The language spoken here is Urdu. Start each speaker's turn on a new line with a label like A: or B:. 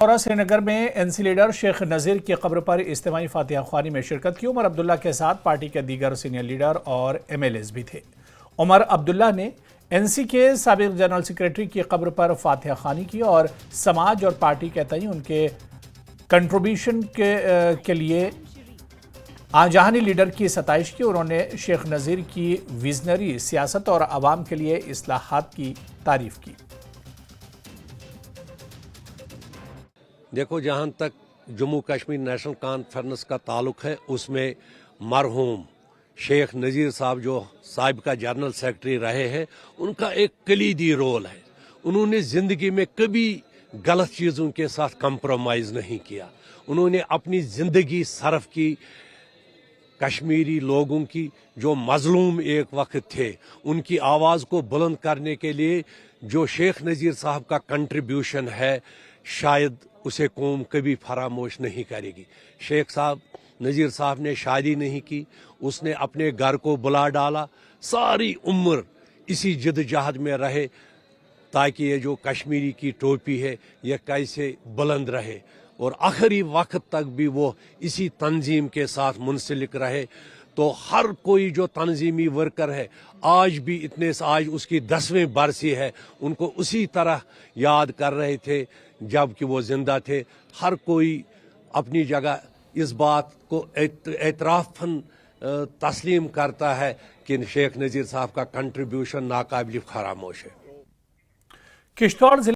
A: اور سری نگر میں این سی لیڈر شیخ نذیر کی قبر پر اجتماعی فاتحہ خوانی میں شرکت کی۔ عمر عبداللہ کے ساتھ پارٹی کے دیگر سینئر لیڈر اور ایم ایل ایز بھی تھے۔ عمر عبداللہ نے این سی کے سابق جنرل سیکریٹری کی قبر پر فاتحہ خوانی کی اور سماج اور پارٹی کے تئیں ان کے کنٹریبیوشن کے لیے آجہانی لیڈر کی ستائش کی۔ انہوں نے شیخ نذیر کی ویژنری سیاست اور عوام کے لیے اصلاحات کی تعریف کی۔
B: دیکھو، جہاں تک جموں کشمیر نیشنل کانفرنس کا تعلق ہے، اس میں مرحوم شیخ نذیر صاحب جو سابقہ جنرل سیکرٹری رہے ہیں، ان کا ایک کلیدی رول ہے۔ انہوں نے زندگی میں کبھی غلط چیزوں کے ساتھ کمپرومائز نہیں کیا۔ انہوں نے اپنی زندگی صرف کی کشمیری لوگوں کی جو مظلوم ایک وقت تھے، ان کی آواز کو بلند کرنے کے لیے جو شیخ نذیر صاحب کا کنٹریبیوشن ہے، شاید اسے قوم کبھی فراموش نہیں کرے گی۔ شیخ نذیر صاحب نے شادی نہیں کی، اس نے اپنے گھر کو بلا ڈالا، ساری عمر اسی جدوجہد میں رہے تاکہ یہ جو کشمیری کی ٹوپی ہے یہ کیسے بلند رہے، اور آخری وقت تک بھی وہ اسی تنظیم کے ساتھ منسلک رہے۔ تو ہر کوئی جو تنظیمی ورکر ہے، آج بھی آج اس کی 10ویں برسی ہے، ان کو اسی طرح یاد کر رہے تھے جب کہ وہ زندہ تھے۔ ہر کوئی اپنی جگہ اس بات کو اعترافاً تسلیم کرتا ہے کہ شیخ نذیر صاحب کا کنٹریبیوشن ناقابل فراموش ہے۔
A: کشتواڑ